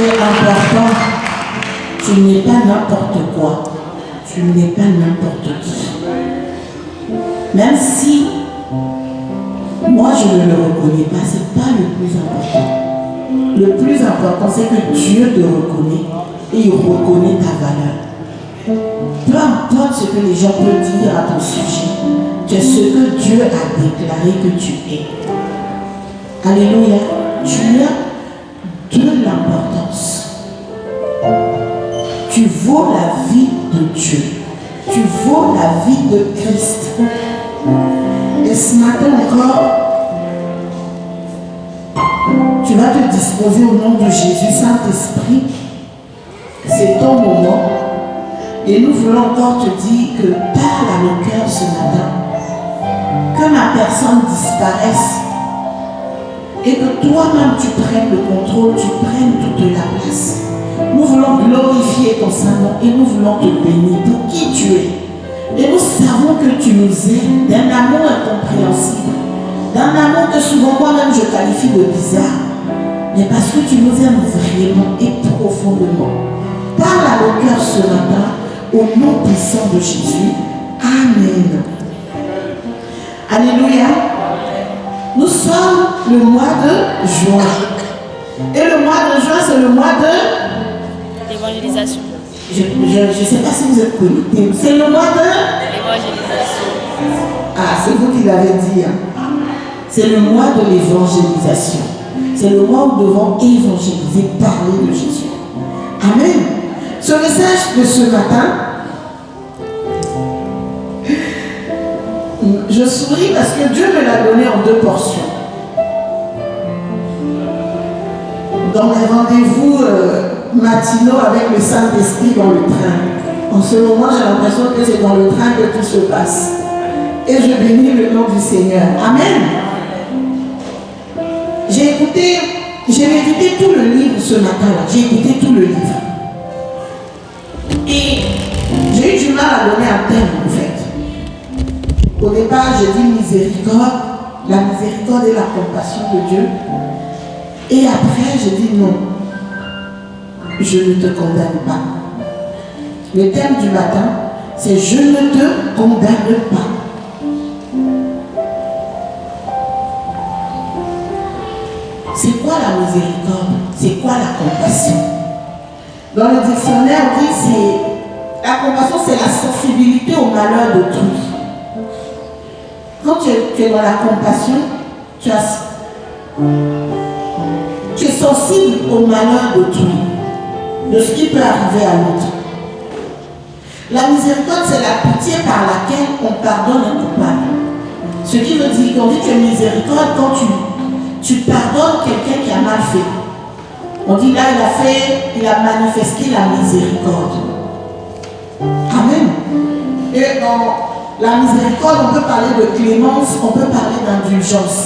es important, tu n'es pas n'importe quoi. Tu n'es pas n'importe qui. Même si moi je ne le reconnais pas, ce n'est pas le plus important. Le plus important, c'est que Dieu te reconnaît et il reconnaît ta valeur. Peu importe ce que les gens peuvent dire à ton sujet, tu es ce que Dieu a déclaré que tu es. Alléluia. Tu as de l'importance. Tu vaux la vie de Dieu. Tu vaux la vie de Christ. Et ce matin encore, tu vas te disposer au nom de Jésus. Saint-Esprit, c'est ton moment. Et nous voulons encore te dire que parle à nos cœurs ce matin. Que ma personne disparaisse. Et que toi-même tu prennes le contrôle, tu prennes toute la place. Nous voulons glorifier ton Saint-Nom et nous voulons te bénir pour qui tu es. Et nous savons que tu nous aimes d'un amour incompréhensible, d'un amour que souvent moi-même je qualifie de bizarre, mais parce que tu nous aimes vraiment et profondément. Parle à nos cœurs ce matin au nom puissant de Jésus. Amen. Alléluia. Nous sommes le mois de juin. Et le mois de juin, c'est le mois de l'évangélisation. Je ne sais pas si vous êtes connectés. C'est le mois de l'évangélisation. Ah, c'est vous qui l'avez dit. Hein. C'est le mois de l'évangélisation. C'est le mois où nous devons évangéliser, parler de Jésus. Amen. Ce message de ce matin, je souris parce que Dieu me l'a donné en 2 portions. Dans mes rendez-vous matinaux avec le Saint-Esprit dans le train. En ce moment, j'ai l'impression que c'est dans le train que tout se passe. Et je bénis le nom du Seigneur. Amen. J'ai médité tout le livre ce matin-là. J'ai écouté tout le livre. Et j'ai eu du mal à donner un thème, en fait. Au départ, j'ai dit miséricorde, la miséricorde et la compassion de Dieu. Et après, j'ai dit non, je ne te condamne pas. Le thème du matin, c'est je ne te condamne pas. C'est quoi la miséricorde? C'est quoi la compassion? Dans le dictionnaire, on dit la compassion, c'est la sensibilité au malheur d'autrui. Quand tu es dans la compassion, tu es sensible au malheur d'autrui, de ce qui peut arriver à l'autre. La miséricorde, c'est la pitié par laquelle on pardonne un coupable. Ce qui veut dire qu'on dit que tu es miséricorde quand tu pardonnes quelqu'un qui a mal fait. On dit là, il a manifesté la miséricorde. Amen. Et dans la miséricorde, on peut parler de clémence, on peut parler d'indulgence.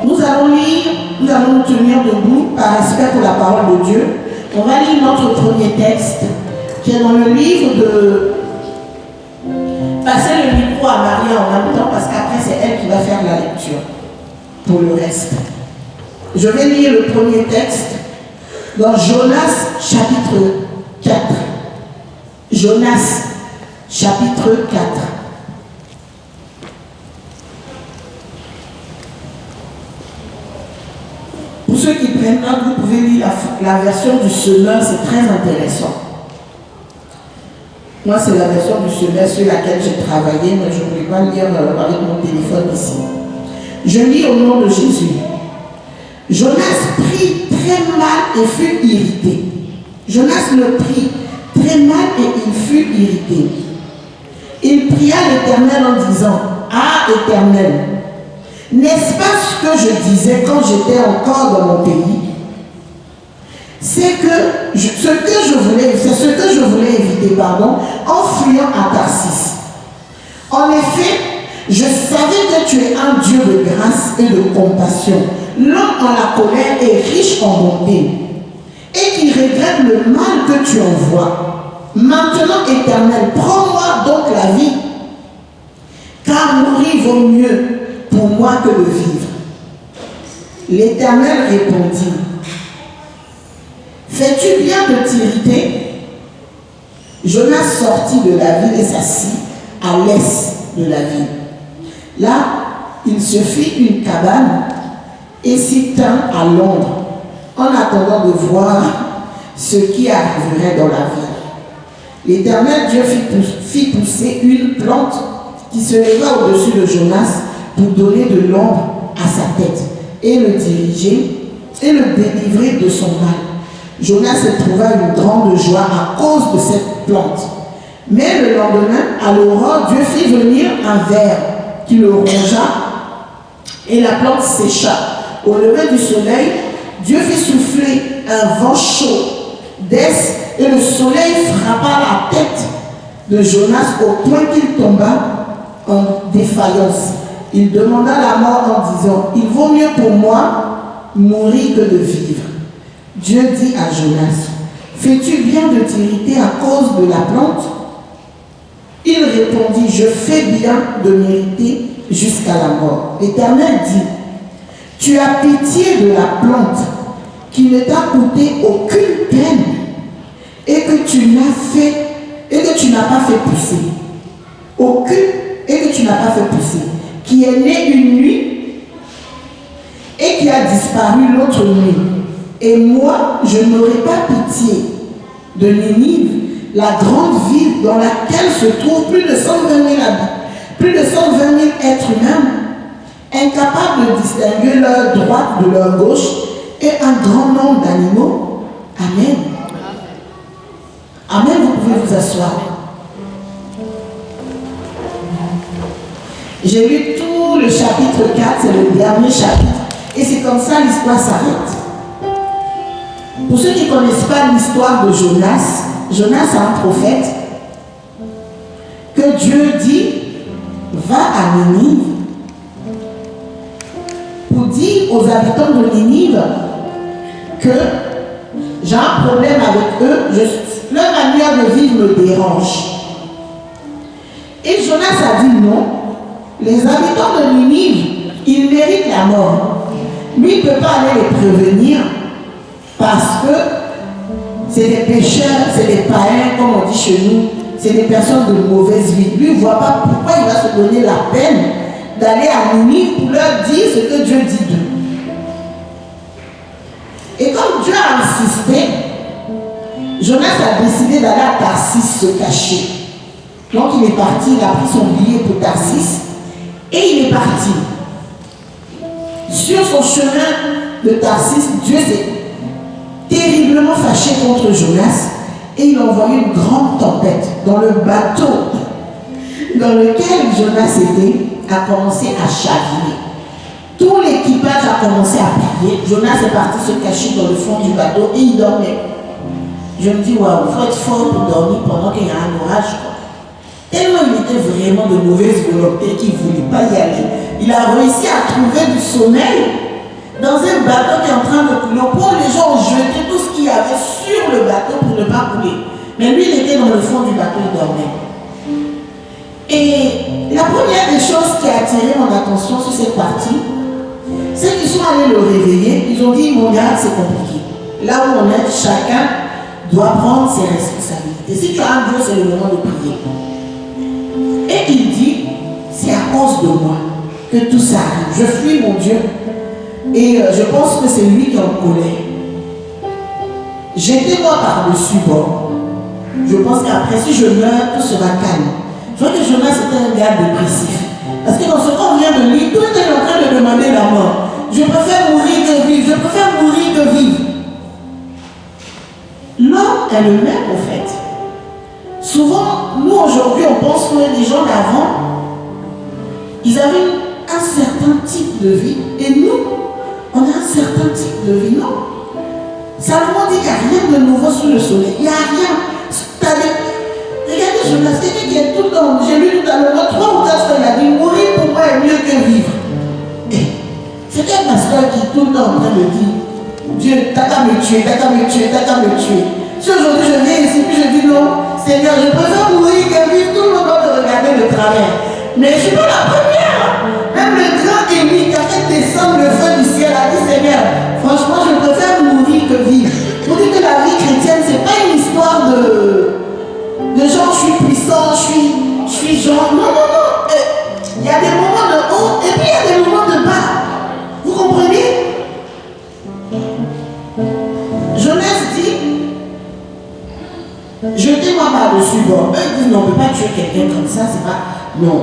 Nous allons lire, nous allons nous tenir debout par respect pour la parole de Dieu. On va lire notre premier texte qui est dans le livre de... Passez le micro à Marie en même temps parce qu'après c'est elle qui va faire la lecture pour le reste. Je vais lire le premier texte dans Jonas chapitre 4. Jonas chapitre 4. Pour ceux qui prennent note, vous pouvez lire la version du semeur, c'est très intéressant. Moi, c'est la version du semeur sur laquelle j'ai travaillé, mais je ne voulais pas lire avec mon téléphone ici. Je lis au nom de Jésus. Jonas prit très mal et fut irrité. Jonas le prit très mal et il fut irrité. Il pria l'Éternel en disant, « Ah, Éternel, n'est-ce pas ce que je disais quand j'étais encore dans mon pays? C'est ce que je voulais éviter, en fuyant à Tarsis. En effet, je savais que tu es un Dieu de grâce et de compassion, lent en la colère et riche en bonté, et qui regrette le mal que tu envoies. Maintenant, Éternel, prends-moi donc la vie, car mourir vaut mieux pour moi que de vivre. L'Éternel répondit, fais-tu bien de t'irriter? Jonas sortit de la ville et s'assit à l'est de la ville. Là, il se fit une cabane et s'y tint à l'ombre en attendant de voir ce qui arriverait dans la ville. L'Éternel Dieu fit pousser une plante qui se leva au-dessus de Jonas pour donner de l'ombre à sa tête et le diriger et le délivrer de son mal. Jonas éprouva une grande joie à cause de cette plante. Mais le lendemain, à l'aurore, Dieu fit venir un ver qui le rongea et la plante sécha. Au lever du soleil, Dieu fit souffler un vent chaud d'est et le soleil frappa la tête de Jonas au point qu'il tomba en défaillance. Il demanda la mort en disant, il vaut mieux pour moi mourir que de vivre. Dieu dit à Jonas, fais-tu bien de t'irriter à cause de la plante? Il répondit, je fais bien de m'irriter jusqu'à la mort. L'Éternel dit, tu as pitié de la plante qui ne t'a coûté aucune peine et que tu n'as pas fait pousser. Qui est née une nuit et qui a disparu l'autre nuit. Et moi, je n'aurai pas pitié de Ninive, la grande ville dans laquelle se trouvent plus de 120 000 êtres humains, incapables de distinguer leur droite de leur gauche et un grand nombre d'animaux. Amen. Amen, vous pouvez vous asseoir. J'ai lu tout le chapitre 4, c'est le dernier chapitre. Et c'est comme ça l'histoire s'arrête. Pour ceux qui ne connaissent pas l'histoire de Jonas, Jonas est un prophète que Dieu dit, va à Ninive pour dire aux habitants de Ninive que j'ai un problème avec eux, leur manière de vivre me dérange. Et Jonas a dit non, les habitants de Ninive, ils méritent la mort. Lui, il ne peut pas aller les prévenir parce que c'est des pécheurs, c'est des païens, comme on dit chez nous, c'est des personnes de mauvaise vie. Lui, il ne voit pas pourquoi il va se donner la peine d'aller à Ninive pour leur dire ce que Dieu dit d'eux. Et comme Dieu a insisté, Jonas a décidé d'aller à Tarsis se cacher. Donc il est parti, il a pris son billet pour Tarsis et il est parti. Sur son chemin de Tarsis, Dieu s'est terriblement fâché contre Jonas et il a envoyé une grande tempête dans le bateau dans lequel Jonas était, a commencé à chavirer. Tout l'équipage a commencé à prier. Jonas est parti se cacher dans le fond du bateau et il dormait. Je me dis, waouh, il faut être fort pour dormir pendant qu'il y a un orage. Tellement il était vraiment de mauvaise volonté qu'il ne voulait pas y aller. Il a réussi à trouver du sommeil dans un bateau qui est en train de couler. Pour les gens ont jeté tout ce qu'il y avait sur le bateau pour ne pas couler. Mais lui, il était dans le fond du bateau, il dormait. Et la première des choses qui a attiré mon attention sur cette partie, c'est qu'ils sont allés le réveiller. Ils ont dit, mon gars, c'est compliqué. Là où on est, chacun doit prendre ses responsabilités. Si tu as un Dieu, c'est le moment de prier. Et il dit, c'est à cause de moi que tout ça arrive. Je fuis mon Dieu. Et je pense que c'est lui qui est en colère. Jetez-moi par-dessus bord. Je pense qu'après, si je meurs, tout sera calme. Je vois que Jonas était un gars dépressif. Parce que dans ce qu'on vient de lire, tout est en train de demander la mort. Je préfère mourir que vivre. Je préfère mourir que vivre. L'homme est le même, en fait. Souvent, nous aujourd'hui, on pense que les gens d'avant, ils avaient un certain type de vie. Et nous, on a un certain type de vie. Non. Salomon dit qu'il n'y a rien de nouveau sous le soleil. Il n'y a rien. Regardez Jonas, quelqu'un qui est tout le temps, j'ai lu tout à l'heure, 3 ou 4 fois, il a dit, mourir pour moi est mieux que vivre. C'est un pasteur qui est tout le temps en train de dire, Dieu, t'as qu'à me tuer, t'as qu'à me tuer, t'as qu'à me tuer. Si aujourd'hui je viens ici, puis je dis non, Seigneur, je préfère mourir que vivre, tout le monde va me regarder de travers. Mais je suis pas la première. Même le grand Élie qui a fait des descendre le feu du ciel, a dit Seigneur, franchement, je préfère mourir que vivre. Pour dire que la vie chrétienne, ce n'est pas une histoire de genre, je suis puissant, je suis genre. Non, non, non. Il y a des moments de haut et puis il y a des moments de bas. Vous comprenez? Jonas dit, jetez-moi par-dessus bord. Eux ils disent, non, on ne peut pas tuer quelqu'un comme ça, c'est pas. Non.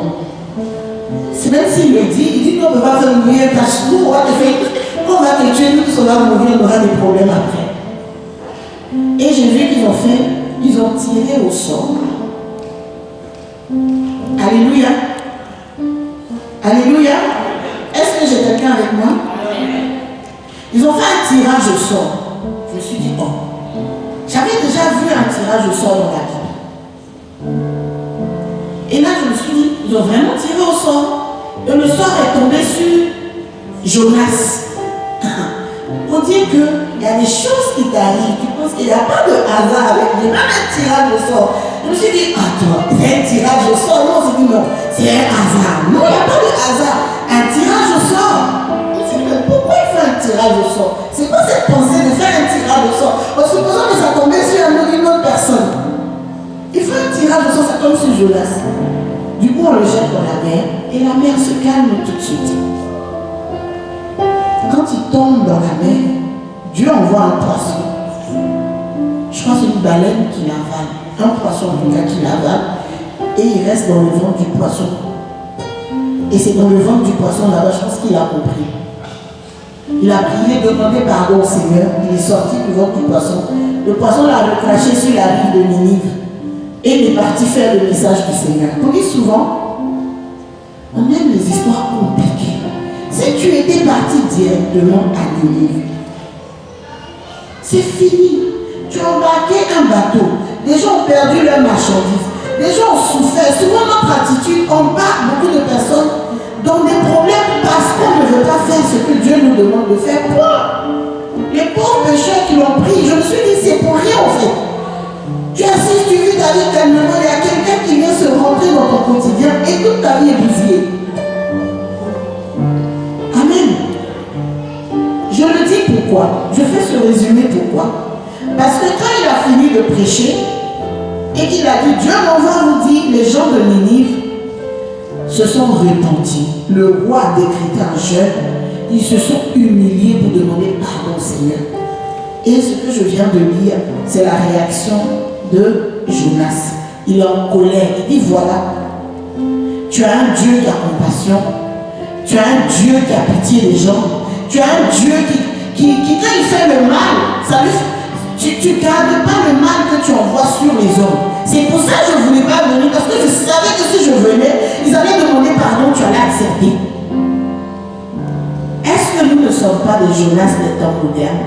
C'est même s'il le dit, il dit, non, on ne peut pas faire mourir un cache-cou, on va te tuer, nous tous on va mourir, on aura des problèmes après. Et j'ai vu qu'ils ont fait, ils ont tiré au sort. Alléluia. Alléluia. Est-ce que j'ai quelqu'un avec moi? Ils ont fait un tirage au sort. Je me suis dit, oh, j'avais déjà vu un tirage au sort dans la Bible. Et là, je me suis dit, ils ont vraiment tiré au sort. Et le sort est tombé sur Jonas. Pour dire qu'il y a des choses qui t'arrivent. Tu penses qu'il n'y a pas de hasard avec lui. Même un tirage au sort. Je me suis dit, attends, c'est un tirage au sort. Non, c'est dit non, c'est un hasard. Non, il n'y a pas de hasard. Un tirage au sort. Je me suis dit, mais pourquoi il fait un tirage au sort? C'est quoi cette pensée de faire un tirage au sort? Supposons que ça tombait sur une autre personne. Il fait un tirage au sort, ça tombe sur Jonas. Du coup, on le jette dans la mer et la mer se calme tout de suite. Quand il tombe dans la mer, Dieu envoie un poisson. Je crois que c'est une baleine qui l'avale. Un poisson en tout cas qui l'avale. Et il reste dans le ventre du poisson. Et c'est dans le ventre du poisson là-bas, je pense qu'il a compris. Il a prié, demandé pardon au Seigneur. Il est sorti du ventre du poisson. Le poisson l'a recraché sur la rive de Ninive. Et il est parti faire le message du Seigneur. Vous dites souvent, on aime les histoires compliquées. Si tu étais parti directement à Ninive, c'est fini. Tu as embarqué un bateau. Des gens ont perdu leurs marchandises. Des gens ont souffert. Souvent, notre attitude embarque beaucoup de personnes dans des problèmes parce qu'on ne veut pas faire ce que Dieu nous demande de faire. Point. Les pauvres pécheurs qui l'ont pris, je me suis dit, c'est pour rien en fait. Tu assistes, tu vis ta vie calmement, il y a quelqu'un qui vient se rentrer dans ton quotidien et toute ta vie est bousillée. Amen. Je le dis pourquoi. Je fais ce résumé pourquoi. Parce que quand il a fini de prêcher et qu'il a dit, Dieu m'envoie vous dire, les gens de Ninive se sont repentis. Le roi a décrété un jeûne. Ils se sont humiliés pour demander pardon au Seigneur. Et ce que je viens de lire, c'est la réaction de Jonas. Il est en colère. Il dit, voilà, tu as un Dieu qui a compassion. Tu as un Dieu qui a pitié des gens. Tu as un Dieu qui quand il fait le mal, ça lui fait. Tu ne gardes pas le mal que tu envoies sur les hommes. C'est pour ça que je ne voulais pas venir, parce que je savais que si je venais, ils allaient demander pardon, tu allais accepter. Est-ce que nous ne sommes pas des Jonas des temps modernes?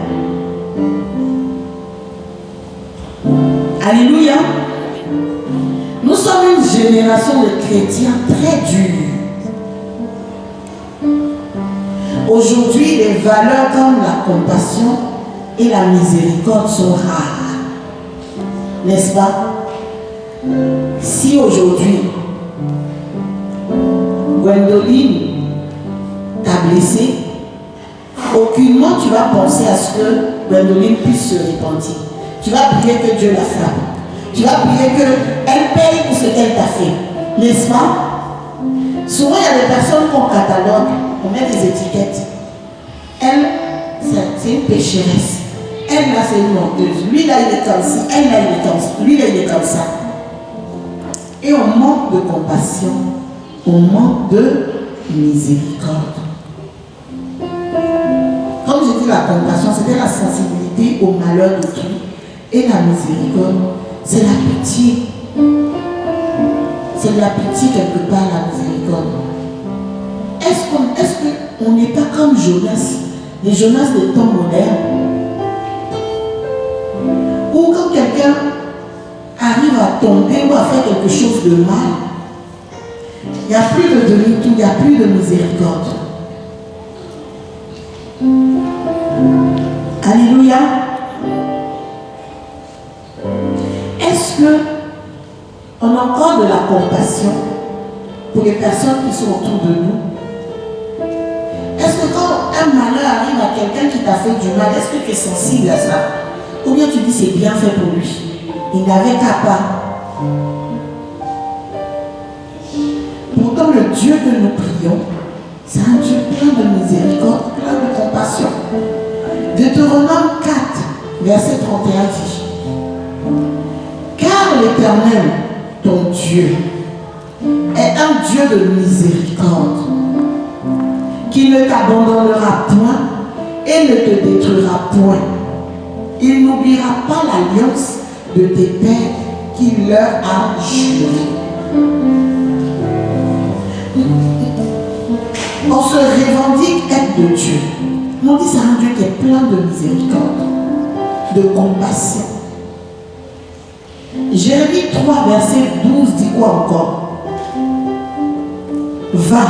Alléluia. Nous sommes une génération de chrétiens très durs. Aujourd'hui, les valeurs comme la compassion et la miséricorde sont rares. N'est-ce pas? Si aujourd'hui, Gwendoline t'a blessé, aucunement tu vas penser à ce que Gwendoline puisse se repentir. Tu vas prier que Dieu la frappe. Tu vas prier qu'elle paye pour ce qu'elle t'a fait. N'est-ce pas? Souvent, il y a des personnes qu'on catalogue, on met des étiquettes. Elle, c'est une pécheresse. Elle, là, c'est une menteuse. Lui, là, il est comme ci. Elle, là, il est comme ça. Lui, là, il est comme ça. Et on manque de compassion. On manque de miséricorde. Comme je dis, la compassion, c'était la sensibilité au malheur d'autrui. Et la miséricorde, c'est la pitié. C'est de la pitié quelque part, la miséricorde. Est-ce qu'on n'est pas comme Jonas, les Jonas des temps modernes, où quand quelqu'un arrive à tomber ou à faire quelque chose de mal, il n'y a plus de demi-tour, il n'y a plus de miséricorde. Alléluia. Est-ce qu'on a encore de la compassion pour les personnes qui sont autour de nous? Est-ce que quand un malheur arrive à quelqu'un qui t'a fait du mal, est-ce que tu es sensible à ça? Ou bien tu dis c'est bien fait pour lui? Il n'avait qu'à pas. Pourtant, le Dieu que nous prions, c'est un Dieu plein de miséricorde, plein de compassion. Deutéronome 4, verset 31 dit: Car l'Éternel, ton Dieu, est un Dieu de miséricorde, qui ne t'abandonnera point et ne te détruira point. Il n'oubliera pas l'alliance de tes pères qu'il leur a juré. On se revendique être de Dieu. On dit c'est un Dieu qui est plein de miséricorde, de compassion. Jérémie 3, verset 12 dit quoi encore? Va.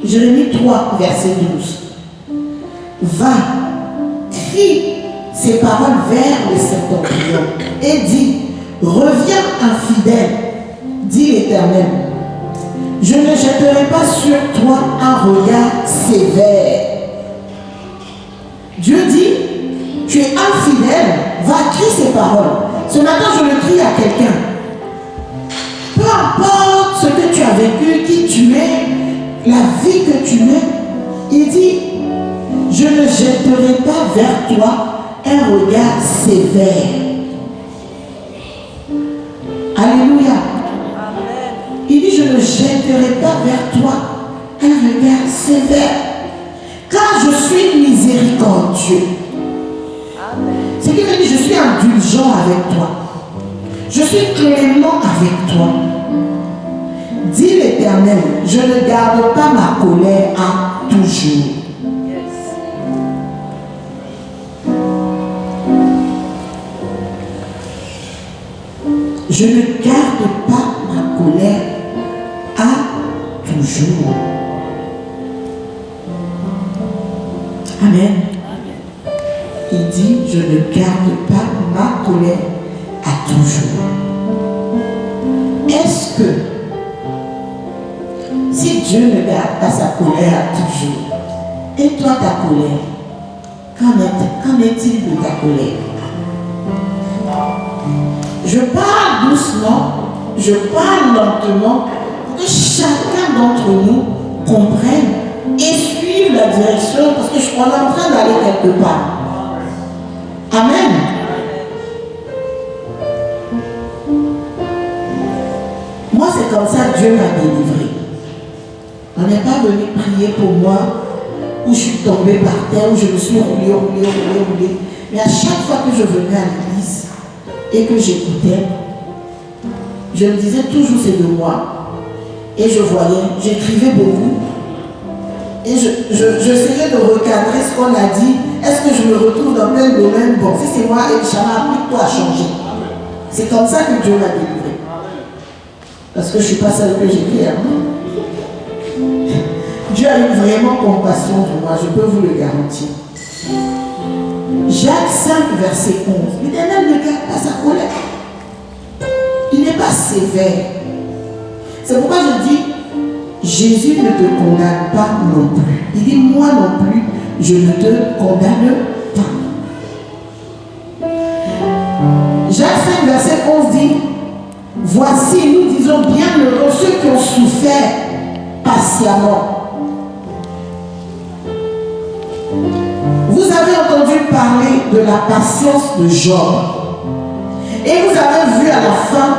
Jérémie 3, verset 12. Va, crie ces paroles vers le septentrion et dis: reviens infidèle, dit l'Éternel. Je ne jetterai pas sur toi un regard sévère. Dieu dit: tu es infidèle, va, crie ces paroles. Ce matin, je le crie à quelqu'un. Peu importe ce que tu as vécu, qui tu es, la vie que tu mènes, il dit: je ne jetterai pas vers toi un regard sévère. Alléluia. Il dit: je ne jetterai pas vers toi un regard sévère, car je suis miséricordieux. C'est qu'il dit: je suis indulgent avec toi. Je suis clément avec toi. Dit l'Éternel: je ne garde pas ma colère à toujours. Je ne garde pas ma colère à toujours. Amen. Il dit: je ne garde pas ma colère à toujours. Est-ce que si Dieu ne garde pas sa colère à toujours, et toi ta colère, qu'en est-il de ta colère? Je parle doucement, je parle lentement pour que chacun d'entre nous comprenne et suive la direction, parce qu'on est en train d'aller quelque part. Amen. Moi, c'est comme ça que Dieu m'a délivré. On n'est pas venu prier pour moi, où je suis tombée par terre, où je me suis roulée. Mais à chaque fois que je venais à l'église et que j'écoutais, je me disais toujours c'est de moi. Et je voyais, j'écrivais beaucoup. Et j'essayais de recadrer ce qu'on a dit. Est-ce que je me retrouve dans tel domaine? Bon, si c'est moi, et ça m'a appris quoi à changer. C'est comme ça que Dieu m'a délivré. Parce que je ne suis pas celle que j'étais avant. Dieu a eu vraiment compassion de moi, je peux vous le garantir. Jacques 5, verset 11. L'Éternel ne garde pas sa colère. Il n'est pas sévère. C'est pourquoi je dis: Jésus ne te condamne pas non plus. Il dit: moi non plus, je ne te condamne pas. Jacques 5, verset 11 dit: voici, nous disons bienheureux ceux qui ont souffert patiemment. Vous avez entendu parler de la patience de Job. Et vous avez vu à la fin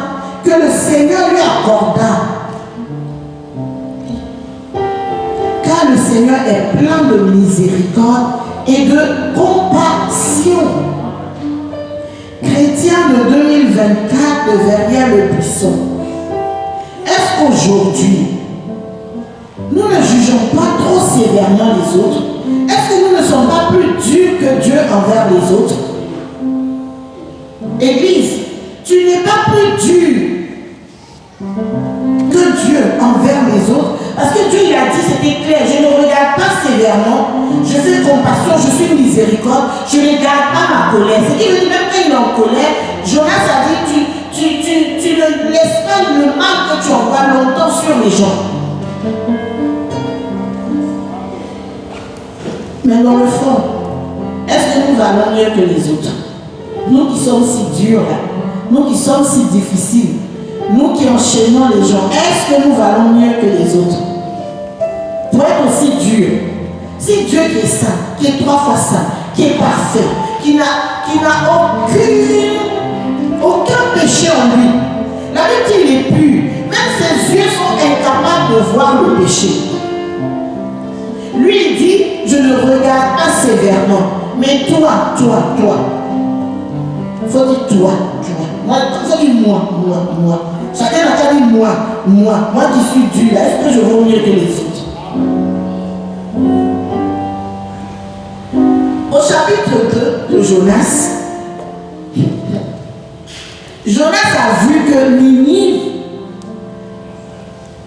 que le Seigneur lui accorda. Car le Seigneur est plein de miséricorde et de compassion. Chrétien de 2024 de Verrières-le-Buisson. Est-ce qu'aujourd'hui, nous ne jugeons pas trop sévèrement les autres? Est-ce que nous ne sommes pas plus durs que Dieu envers les autres? Église, tu n'es pas plus dur que Dieu envers les autres. Parce que Dieu il a dit, c'était clair: je ne regarde pas sévèrement, je fais compassion, je suis miséricorde, je ne garde pas ma colère. C'est-à-dire que même quand il est en colère, Jonas a dit: tu ne laisses pas le mal que tu envoies longtemps sur les gens. Mais dans le fond, est-ce que nous valons mieux que les autres? Nous qui sommes si durs, là, nous qui sommes si difficiles, nous qui enchaînons les gens, est-ce que nous valons mieux que les autres? Pour être aussi dur, si Dieu qui est saint, qui est 3 fois saint, qui est parfait, qui n'a aucun péché en lui, la Bible dit qu'il est pur, même ses yeux sont incapables de voir le péché. Lui il dit, je ne regarde pas sévèrement, mais toi. Il faut dire toi. Il faut dire moi. Chacun n'a qu'à dire moi qui suis dur, est-ce que je vaux mieux que les autres? Au chapitre 2 de Jonas, Jonas a vu que Ninive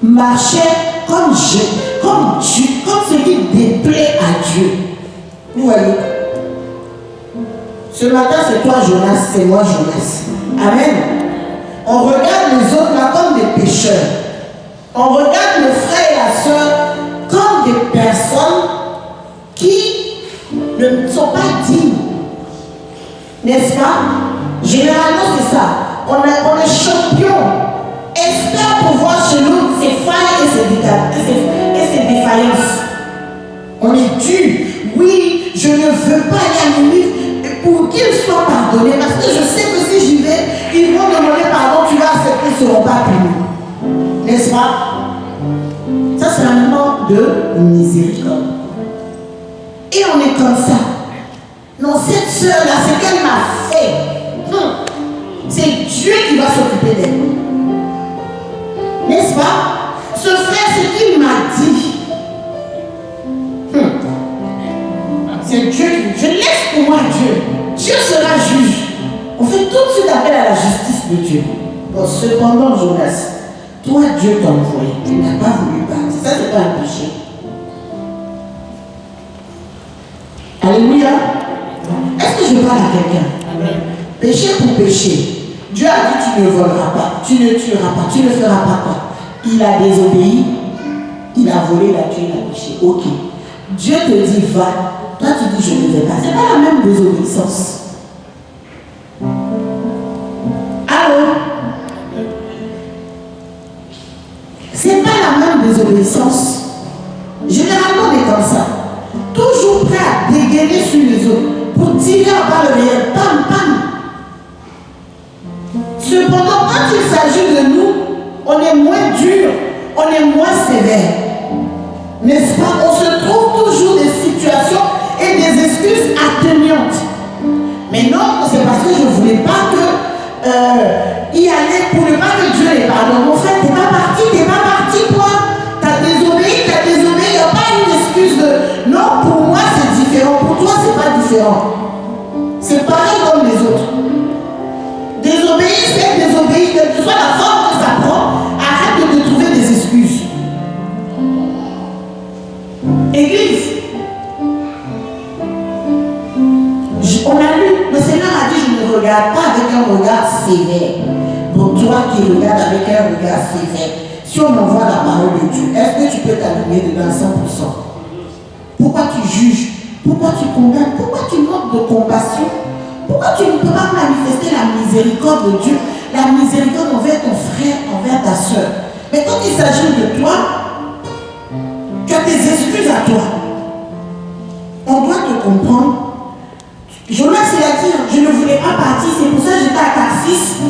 marchait comme ce qui déplaît à Dieu. Vous voyez? Ce matin, c'est toi Jonas, c'est moi Jonas. Amen. On regarde les autres là comme des pécheurs. On regarde le frère et la soeur comme des personnes qui ne sont pas dignes. N'est-ce pas? Généralement, c'est ça. On est champion, expert pour voir chez nous ses failles et ses défaillances. On est dur. Oui, je ne veux pas aller à Ninive pour qu'ils soient pardonnés. Parce que je sais que si j'y vais, ils vont demander pardon, tu vas accepter, ils ne seront pas punis. N'est-ce pas? Ça, c'est un manque de miséricorde. Et on est comme ça. Non, cette soeur-là, c'est qu'elle m'a fait. C'est Dieu qui va s'occuper d'elle. N'est-ce pas? Ce frère, c'est qu'il m'a dit. C'est Dieu qui... Je laisse pour moi Dieu. Dieu sera juge. On fait tout de suite appel à la justice de Dieu. Bon, cependant, Jonas, toi, Dieu t'a envoyé. Tu n'as pas voulu partir. Ça, c'est pas un péché. Alléluia. Est-ce que je parle à quelqu'un? Péché pour péché. Dieu a dit tu ne voleras pas, tu ne tueras pas, tu ne feras pas quoi. Il a désobéi, il a volé, il a tué, il a péché. Ok. Dieu te dit va. Toi tu dis je ne vais pas. Ce n'est pas la même désobéissance. Allô? Ce n'est pas la même désobéissance. Généralement on est comme ça. Toujours prêt à dégainer sur les autres pour tirer en bas le réel. Pam, pam. Cependant, quand il s'agit de nous, on est moins dur, on est moins sévère. N'est-ce pas? On se trouve toujours des situations et des excuses atténuantes. Mais non, c'est parce que je ne voulais pas y aller pour ne pas que Dieu les pardonne. Mon frère, tu n'es pas parti, toi. Tu as désobéi, il n'y a pas une excuse de non, pour moi c'est différent, pour toi c'est pas différent. C'est pareil comme les autres. Désobéir, c'est désobéir, quelle que soit la forme que ça prend, arrête de te trouver des excuses. Église, on a lu, le Seigneur a dit, je ne regarde pas avec un regard sévère. Pour toi qui regardes avec un regard sévère, si on envoie la parole de Dieu, est-ce que tu peux t'aligner dedans 100%? Pourquoi tu juges? Pourquoi tu condamnes? Pourquoi tu manques de compassion? Pourquoi tu ne peux pas manifester la miséricorde de Dieu, la miséricorde envers ton frère, envers ta soeur? Mais quand il s'agit de toi, tu as des excuses à toi. On doit te comprendre. Jonas, il a dit, je ne voulais pas partir, c'est pour ça que j'étais à Tarsis.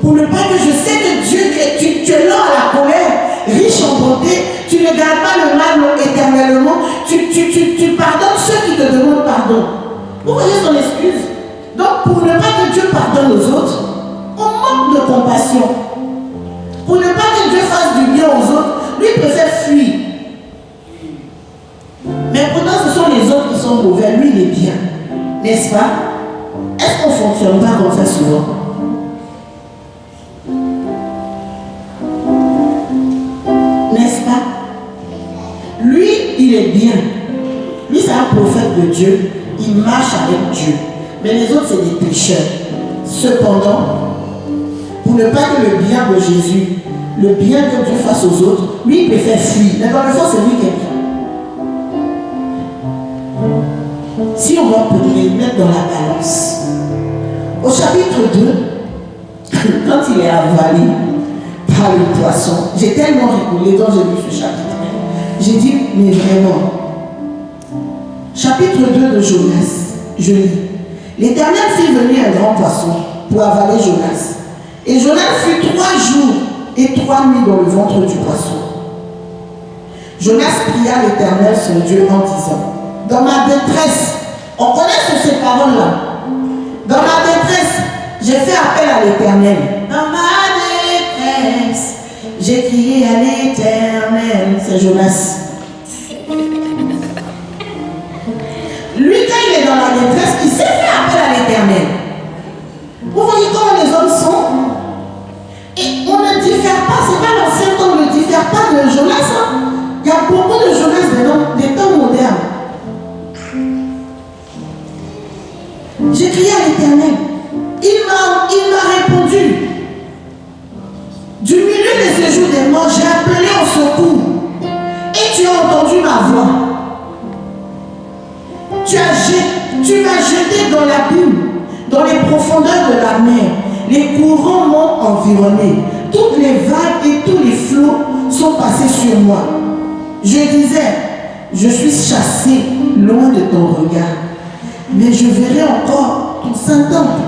Pour ne pas que je sais que Dieu, tu es lent à la colère, riche en bonté, tu ne gardes pas le mal éternellement, tu pardonnes ceux qui te demandent pardon. Vous voyez son excuse? Donc, pour ne pas que Dieu pardonne aux autres, on manque de compassion. Pour ne pas que Dieu fasse du bien aux autres, lui préfère fuir. Mais pourtant, ce sont les autres qui sont mauvais, lui il est bien. N'est-ce pas? Est-ce qu'on ne fonctionne pas comme ça souvent? N'est-ce pas? Lui, il est bien. Lui, c'est un prophète de Dieu. Il marche avec Dieu. Mais les autres, c'est des pécheurs. Cependant, pour ne pas que le bien de Jésus, le bien que Dieu fasse aux autres, lui, il préfère fuir. Mais dans le fond, c'est lui qui est bien. si on va les mettre dans la balance, au chapitre 2, quand il est avalé par le poisson, j'ai tellement rigolé quand j'ai lu ce chapitre. J'ai dit, mais vraiment, chapitre 2 de Jonas, je lis. L'Éternel fit venir un grand poisson pour avaler Jonas. Et Jonas fut 3 jours et 3 nuits dans le ventre du poisson. Jonas pria l'Éternel son Dieu en disant, dans ma détresse, on connaît ces paroles-là. Dans ma détresse, j'ai fait appel à l'Éternel. Dans ma détresse, j'ai crié à l'Éternel. C'est Jonas. Lui, quand il est dans la détresse, il sait faire appel à l'Éternel. Vous voyez comment les hommes sont? Et on ne diffère pas, c'est pas l'ancien temps, on ne diffère pas de Jonas. Hein? Il y a beaucoup de Jonas des temps modernes. J'ai crié à l'Éternel. Il m'a répondu. Du milieu des séjours des morts, j'ai appelé au secours. Et tu as entendu ma voix. Tu m'as jeté dans l'abîme, dans les profondeurs de la mer. Les courants m'ont environné. Toutes les vagues et tous les flots sont passés sur moi. Je disais, je suis chassé loin de ton regard, mais je verrai encore ton saint temple.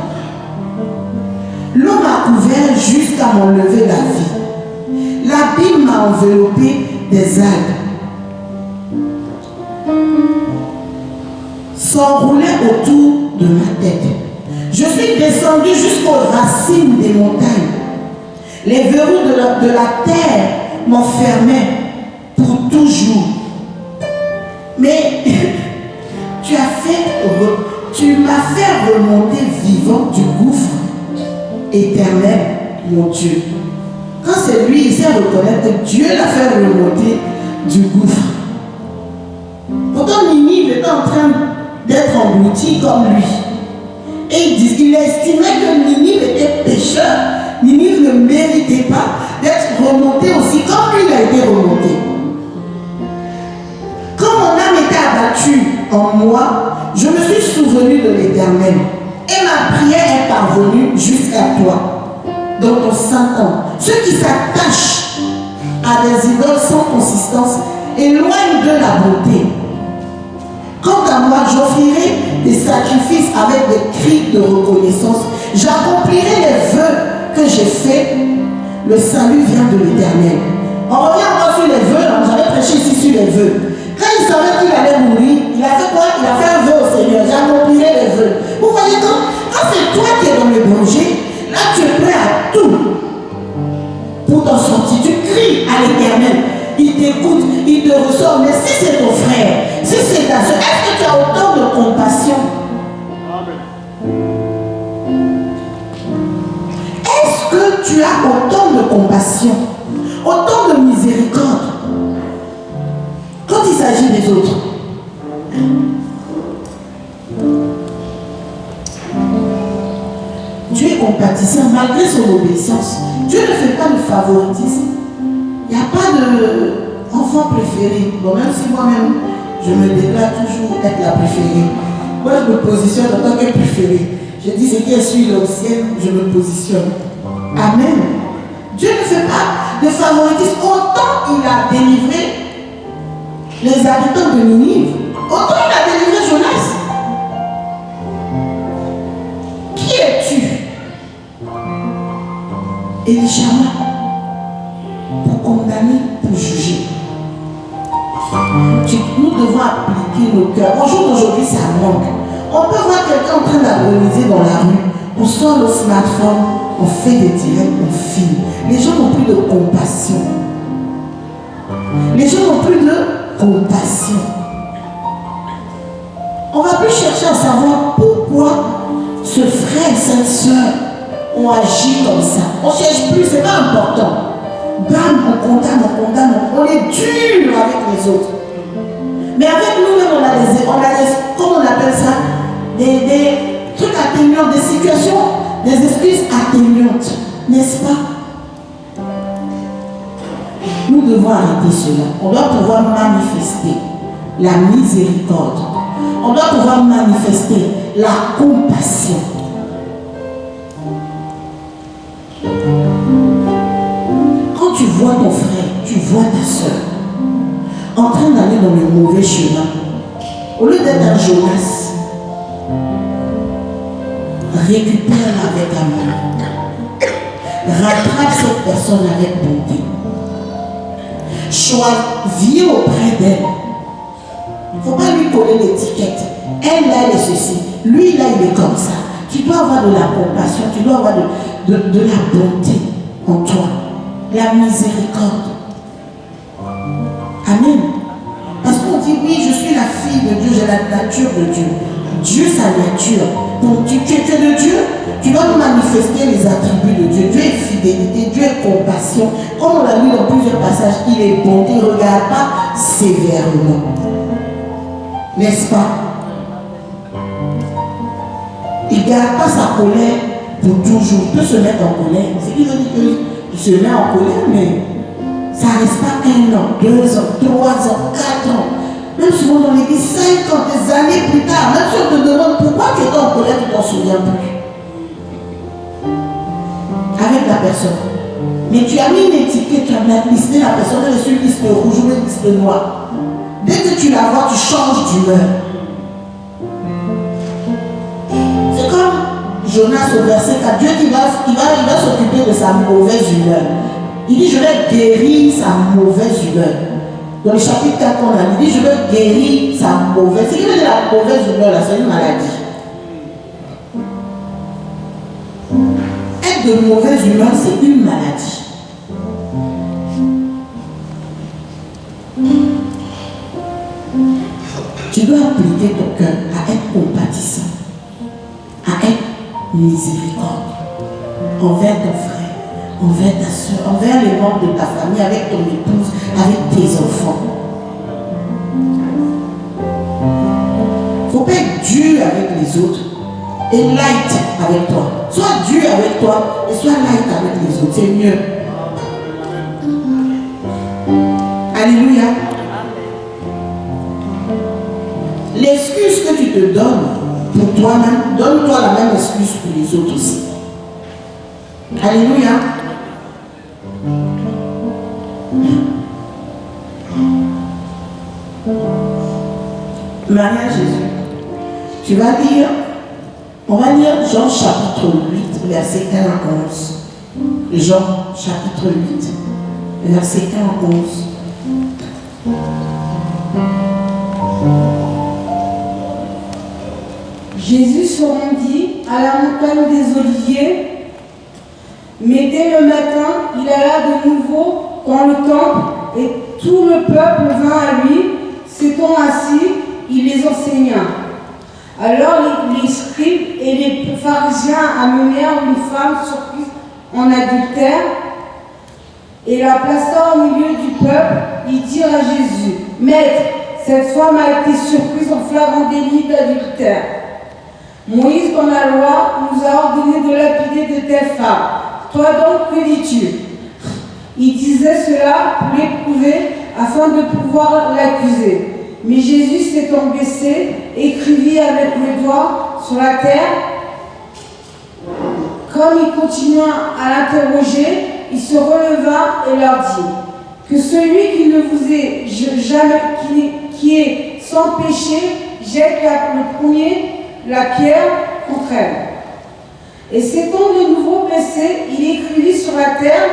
L'eau m'a couvert jusqu'à m'enlever la vie. L'abîme m'a enveloppé des algues. S'enroulait autour de ma tête. Je suis descendu jusqu'aux racines des montagnes. Les verrous de la terre m'enfermaient pour toujours. Mais tu m'as fait remonter vivant du gouffre éternel, mon Dieu. Quand c'est lui, il sait reconnaître que Dieu l'a fait remonter du gouffre. Pourtant, Ninive était en train d'être englouti comme lui. Et il estimait que Ninive était pécheur. Ninive ne méritait pas d'être remonté aussi comme lui a été remonté. Quand mon âme était abattue en moi, je me suis souvenu de l'Éternel. Et ma prière est parvenue jusqu'à toi, dans ton saint temple. Ceux qui s'attachent à des idoles sans consistance éloignent de la beauté. Quant à moi, j'offrirai des sacrifices avec des cris de reconnaissance. J'accomplirai les vœux que j'ai faits. Le salut vient de l'Éternel. On revient encore sur les vœux. J'avais prêché ici sur les vœux. Quand il savait qu'il allait mourir, il a fait quoi? Il a fait un vœu au Seigneur. J'accomplirai les vœux. Vous voyez, quand c'est toi qui es dans le danger, là tu es prêt à tout pour t'en sortir. Tu cries à l'Éternel. Il t'écoute, il te ressort. Mais si c'est ton frère, si c'est ta soeur, est-ce que tu as autant de compassion? Est-ce que tu as autant de compassion, autant de miséricorde quand il s'agit des autres? Dieu est compatissant malgré son obéissance. Dieu ne fait pas de favoritisme. Il n'y a pas d'enfant préféré. Bon, même si moi-même, je me déclare toujours être la préférée. Moi, je me positionne en tant que préférée. Je dis ce qui est sur l'ancienne, je me positionne. Amen. Dieu ne fait pas de favoritisme. Autant il a délivré les habitants de Ninive, autant il a délivré Jonas. Qui es-tu, Élishama, pour condamner, pour juger? Nous devons appliquer nos cœurs. Au jour d'aujourd'hui, ça manque. On peut voir quelqu'un en train d'agoniser dans la rue. On sort le smartphone, on fait des directs, on filme. Les gens n'ont plus de compassion. Les gens n'ont plus de compassion. On ne va plus chercher à savoir pourquoi ce frère, cette soeur ont agi comme ça. On ne cherche plus, ce n'est pas important. Bam, on condamne, on est dur avec les autres. Mais avec nous-mêmes, on a des, comment on appelle ça, des trucs atténuants, des situations, des excuses atténuantes, n'est-ce pas? Nous devons arrêter cela. On doit pouvoir manifester la miséricorde. on doit pouvoir manifester la compassion. Quand tu vois ton frère, tu vois ta soeur en train d'aller dans le mauvais chemin, au lieu d'être un Jonas, récupère-la avec amour. Rattrape cette personne avec bonté. Viens auprès d'elle. Il ne faut pas lui coller l'étiquette. Elle, là, elle est ceci. Lui, là, il est comme ça. Tu dois avoir de la compassion, tu dois avoir de la bonté en toi. La miséricorde. Amen. Parce qu'on dit, oui, je suis la fille de Dieu, j'ai la nature de Dieu. Dieu, sa nature. Donc, tu es de Dieu, tu dois manifester les attributs de Dieu. Dieu est fidélité, Dieu est compassion. Comme on l'a lu dans plusieurs passages, il est bon, il ne regarde pas sévèrement. N'est-ce pas? Il ne garde pas sa colère pour toujours. Il peut se mettre en colère. C'est qu'il veut dire qu'il se met en colère, mais ça ne reste pas 1 an, 2 ans, 3 ans, 4 ans. Même souvent dans l'église, 5 ans, des années plus tard, même si on te demande pourquoi tu étais en colère, tu ne t'en souviens plus. Avec la personne. Mais tu as mis une étiquette, tu as listé la personne, elle est sur une liste rouge ou une liste noire. Dès que tu la vois, tu changes d'humeur. C'est comme Jonas au verset 4, Dieu qui va s'occuper de sa mauvaise humeur. Il dit, je vais guérir sa mauvaise humeur. Dans le chapitre 4, on a dit, je vais guérir sa mauvaise. C'est qu'il veut dire la mauvaise humeur, là, c'est une maladie. Être de mauvaise humeur, c'est une maladie. Tu dois appliquer ton cœur à être compatissant, à être miséricorde envers ton frère, envers ta soeur, envers les membres de ta famille, avec ton épouse, avec tes enfants. Il ne faut pas être dur avec les autres et light avec toi. Sois dur avec toi et sois light avec les autres. C'est mieux. Alléluia. L'excuse que tu te donnes pour toi-même, donne-toi la même excuse pour les autres aussi. Alléluia. Marie Jésus. Tu vas lire, on va lire Jean chapitre 8, verset 1 à 11. Jean chapitre 8, verset 1 à 11. Jésus se rendit à la montagne des Oliviers, mais dès le matin, il alla de nouveau dans le temple et tout le peuple vint à lui. S'étant assis, il les enseigna. Alors les scribes et les pharisiens amenèrent une femme surprise en adultère et la plaçant au milieu du peuple. Ils dirent à Jésus, « Maître, cette femme a été surprise en flagrant délit d'adultère. Moïse, dans la loi, nous a ordonné de lapider de telles femmes. Toi donc, que dis-tu » Il disait cela pour l'éprouver afin de pouvoir l'accuser. Mais Jésus s'étant baissé, écrivit avec le doigt sur la terre. Comme il continua à l'interroger, il se releva et leur dit, « Que celui qui ne vous est jamais, qui est sans péché, jette le premier la pierre contre elle. » Et s'étant de nouveau baissé, il écrivit sur la terre.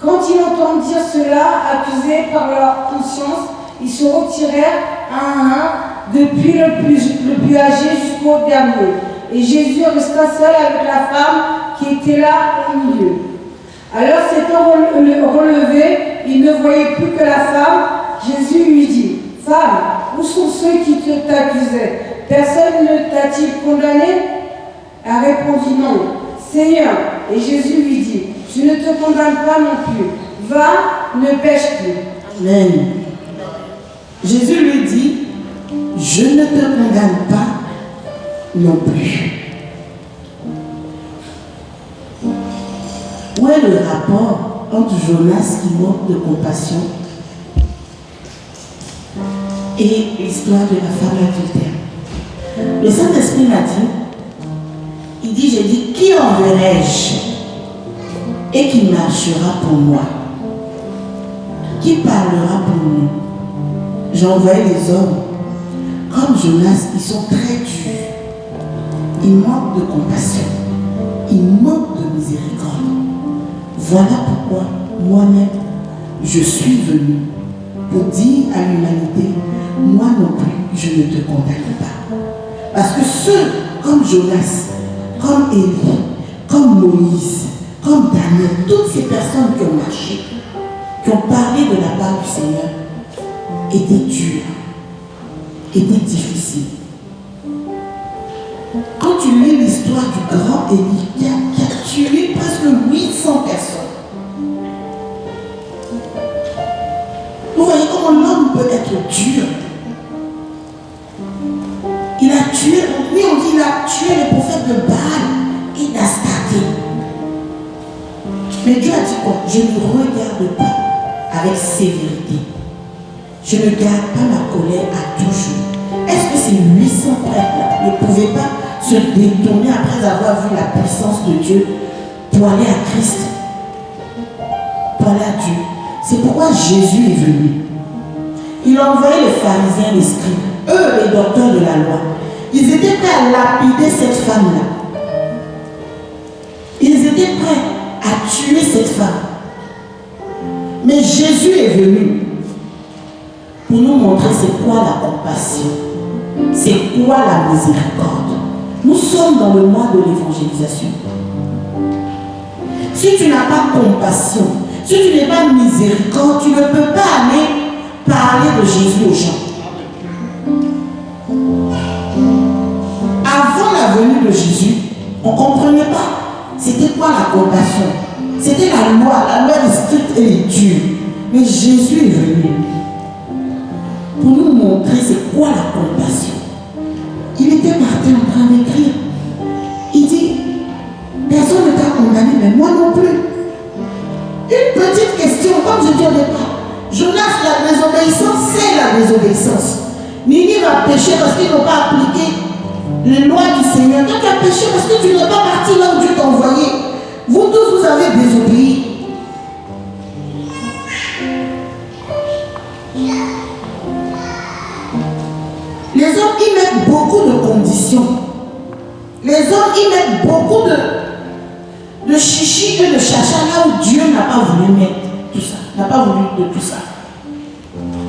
Quand ils entendirent cela, accusés par leur conscience, ils se retirèrent un à un, depuis le plus âgé jusqu'au dernier. Et Jésus resta seul avec la femme qui était là au milieu. Alors s'étant relevé, il ne voyait plus que la femme. Jésus lui dit, « Femme, où sont ceux qui t'accusaient? Personne ne t'a-t-il condamné ?» Elle répondit, « Non, Seigneur. » Et Jésus lui dit, « Je ne te condamne pas non plus. Va, ne pêche plus. » Amen. Jésus lui dit, « Je ne te condamne pas non plus. » Où est le rapport entre Jonas qui manque de compassion et l'histoire de la femme adultère. Le Saint-Esprit m'a dit, j'ai dit, qui enverrai-je et qui marchera pour moi? Qui parlera pour nous? J'ai envoyé les hommes. Comme Jonas, ils sont très durs. Ils manquent de compassion. Ils manquent de miséricorde. Voilà pourquoi moi-même, je suis venu pour dire à l'humanité, moi non plus, je ne te condamne pas. Parce que ceux comme Jonas, comme Élie, comme Moïse, comme Daniel, toutes ces personnes qui ont marché, qui ont parlé de la part du Seigneur, étaient dures, étaient difficiles. Quand tu lis l'histoire du grand Élie qui a tué presque 800 personnes, vous voyez comment l'homme peut être dur. Il a tué, oui on dit il a tué les prophètes de Baal et d'Astarté. Mais Dieu a dit quoi? Je ne regarde pas avec sévérité. Je ne garde pas ma colère à toujours. Est-ce que ces 800 prêtres-là ne pouvaient pas se détourner après avoir vu la puissance de Dieu pour aller à Christ, pour aller à Dieu? C'est pourquoi Jésus est venu. Il a envoyé les pharisiens, les scribes, eux les docteurs de la loi. Ils étaient prêts à lapider cette femme-là. Ils étaient prêts à tuer cette femme. Mais Jésus est venu pour nous montrer c'est quoi la compassion, c'est quoi la miséricorde. Nous sommes dans le mois de l'évangélisation. Si tu n'as pas compassion, si tu n'es pas miséricorde, tu ne peux pas aller parler de Jésus aux gens. Avant la venue de Jésus, on ne comprenait pas c'était quoi la compassion. C'était la loi est stricte et est dure. Mais Jésus est venu pour nous montrer c'est quoi la compassion. Il était parti en train d'écrire. Il dit, personne ne t'a condamné, mais moi non plus. Une petite question, comme je dis au départ. Jonas, la désobéissance, c'est la désobéissance. Ninive a péché parce qu'ils n'ont pas appliqué les lois du Seigneur. Toi, tu as péché parce que tu n'es pas parti là où Dieu t'a envoyé. Vous tous, vous avez désobéi. Les hommes y mettent beaucoup de conditions. Les hommes y mettent beaucoup de chichi et de chacha là où Dieu n'a pas voulu mettre tout ça. N'a pas voulu de tout ça.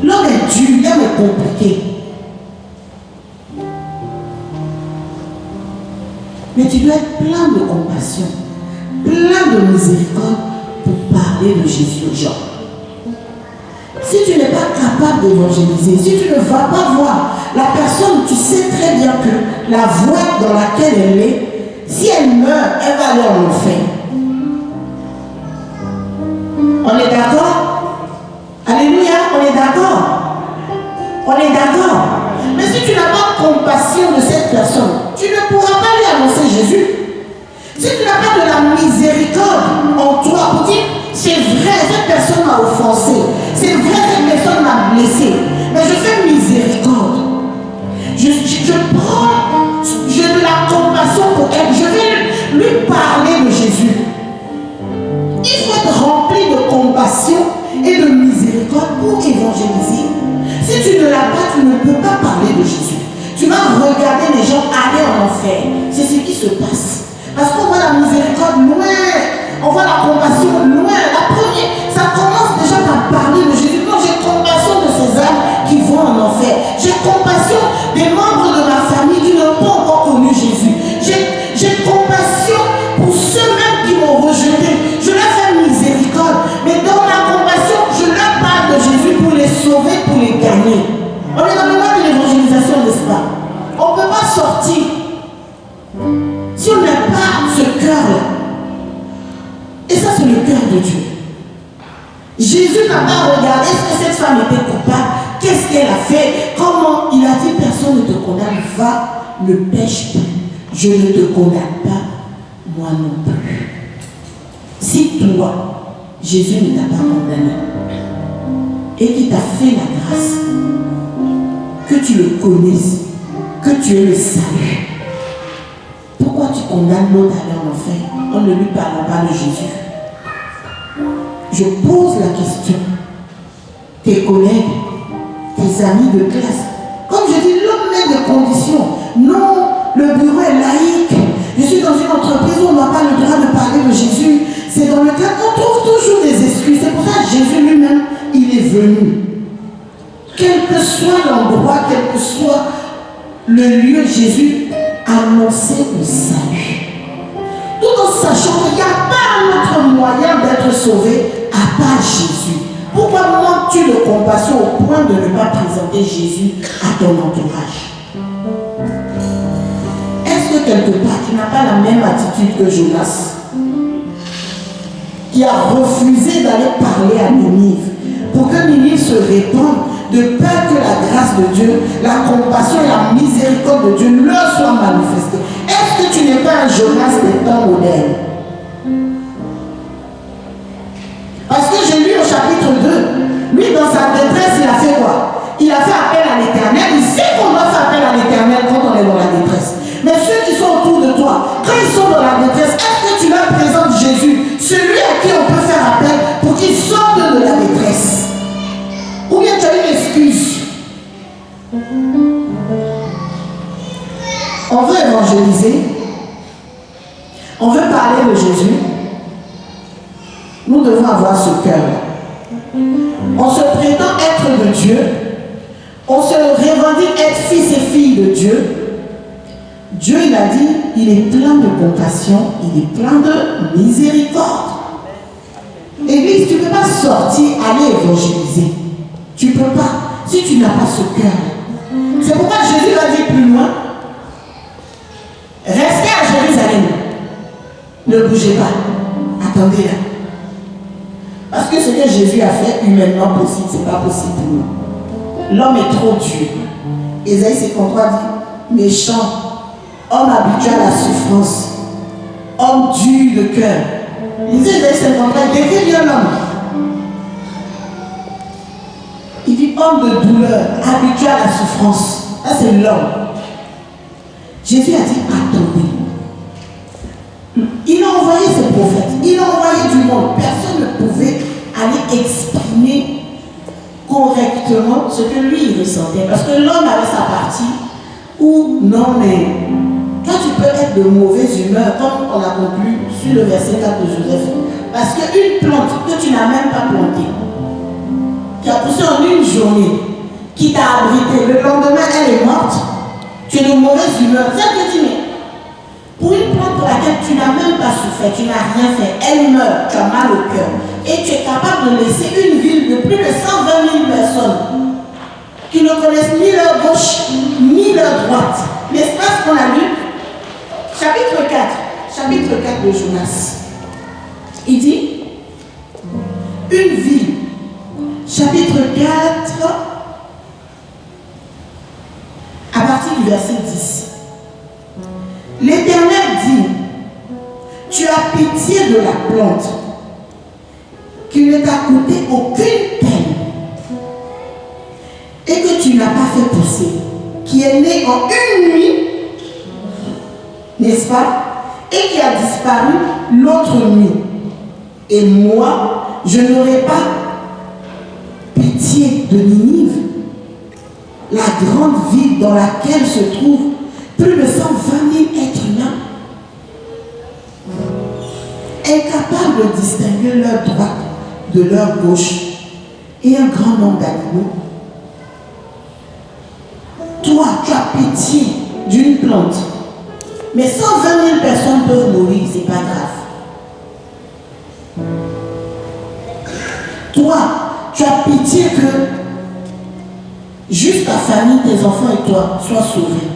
L'homme est dur, l'homme est compliqué. Mais tu dois être plein de compassion, plein de miséricorde pour parler de Jésus aux gens. Si tu n'es pas capable d'évangéliser, si tu ne vas pas voir la personne, tu sais très bien que la voie dans laquelle elle est, si elle meurt, elle va aller en enfer. On est d'accord? Alléluia, on est d'accord? On est d'accord? Mais si tu n'as pas compassion de cette personne, tu ne pourras pas lui annoncer Jésus. Si tu n'as pas de la miséricorde en toi pour dire, c'est vrai, cette personne m'a offensé, c'est vrai, cette personne m'a blessé, mais je fais miséricorde. J'ai de la compassion pour elle, je vais lui parler de Jésus. Il faut être rempli de compassion et de miséricorde pour évangéliser. Si tu ne l'as pas, tu ne peux pas parler de Jésus. Tu vas regarder les gens aller en enfer. C'est ce qui se passe. Parce qu'on voit la miséricorde loin, on voit la compassion loin. La première, ça commence déjà par parler de Jésus. Moi, j'ai compassion de ces âmes qui vont en enfer. J'ai compassion des membres de ma famille qui n'ont pas encore connu Jésus. J'ai compassion pour ceux-mêmes qui m'ont rejeté. Je leur fais miséricorde. Mais dans la compassion, je leur parle de Jésus pour les sauver, pour les gagner. On est dans le moment de l'évangélisation, n'est-ce pas? On ne peut pas sortir si on n'a pas ce cœur-là. Et ça, c'est le cœur de Dieu. Jésus n'a pas regardé est-ce que cette femme était coupable, qu'est-ce qu'elle a fait, comment. Il a dit, personne ne te condamne, va, ne pêche plus. Je ne te condamne pas, moi non plus. Si toi, Jésus ne t'a pas condamné et qu'il t'a fait la grâce, que tu le connaisses, que tu aies le salut. Pourquoi tu condamnes l'autre à aller en enfer en ne lui parlant pas de Jésus? Je pose la question. Tes collègues, tes amis de classe, comme je dis, l'homme met des conditions. Non, le bureau est laïque. Je suis dans une entreprise où on n'a pas le droit de parler de Jésus. C'est dans le cas qu'on trouve toujours des excuses. C'est pour ça que Jésus lui-même, il est venu. Quel que soit l'endroit, quel que soit le lieu, Jésus annonçait le salut. Tout en sachant qu'il n'y a pas un autre moyen d'être sauvé à part Jésus. Pourquoi manques-tu de compassion au point de ne pas présenter Jésus à ton entourage? Est-ce que quelque part tu n'as pas la même attitude que Jonas, qui a refusé d'aller parler à Ninive pour que Ninive se répande, de peur que la grâce de Dieu, la compassion et la miséricorde de Dieu leur soient manifestées? Est-ce que tu n'es pas un Jonas des temps modernes? Parce que j'ai lu au chapitre 2, lui dans sa détresse, il a fait quoi? Il a fait appel à l'Éternel. Il sait qu'on doit faire appel à l'Éternel quand on est dans la détresse. Mais ceux qui sont autour de toi, quand ils sont dans la détresse, est-ce que tu leur présentes Jésus, celui à qui on peut faire appel pour qu'il sorte de la détresse? Ou bien tu as une excuse? On veut évangéliser, on veut parler de Jésus. Nous devons avoir ce cœur. On se prétend être de Dieu, on se revendique être fils et filles de Dieu. Dieu, il a dit, il est plein de compassion, il est plein de miséricorde. Église, tu ne peux pas sortir, aller évangéliser. Tu ne peux pas, si tu n'as pas ce cœur. C'est pourquoi Jésus va dire plus loin, restez à Jérusalem, ne bougez pas, attendez là. Parce que ce que Jésus a fait humainement possible, ce n'est pas possible pour nous. L'homme est trop dur. Ésaïe 53 dit, méchant, homme habitué à la souffrance, homme dur de cœur. Ésaïe 53, décrit bien l'homme. Il dit homme de douleur, habitué à la souffrance. Ça c'est l'homme. Jésus a dit attendez. Il a envoyé ses prophètes, il a envoyé du monde. Personne ne pouvait aller exprimer correctement ce que lui il ressentait. Parce que l'homme avait sa partie où non mais toi tu peux être de mauvaise humeur comme on a conclu sur le verset 4 de Joseph. Parce qu'une plante que tu n'as même pas plantée, qui a poussé en une journée, qui t'a abrité, le lendemain elle est morte, tu es de mauvaise humeur. Ça te dit, mais pour une plante pour laquelle tu n'as même pas souffert, tu n'as rien fait, elle meurt, tu as mal au cœur, et tu es capable de laisser une ville de plus de 120 000 personnes qui ne connaissent ni leur gauche ni leur droite. N'est-ce pas ce qu'on a lu? Chapitre 4 de Jonas. Il dit, une ville, chapitre 4, à partir du verset 10. L'Éternel dit, tu as pitié de la plante qui ne t'a coûté aucune peine et que tu n'as pas fait pousser, qui est née en une nuit, n'est-ce pas, et qui a disparu l'autre nuit. Et moi, je n'aurai pas pitié de Ninive, la grande ville dans laquelle se trouvent plus de 120 000 êtres humains, incapables de distinguer leur droite de leur gauche, et un grand nombre d'animaux. Toi, tu as pitié d'une plante, mais 120 000 personnes peuvent mourir, c'est pas grave. Toi, tu as pitié que juste ta famille, tes enfants et toi soient sauvés.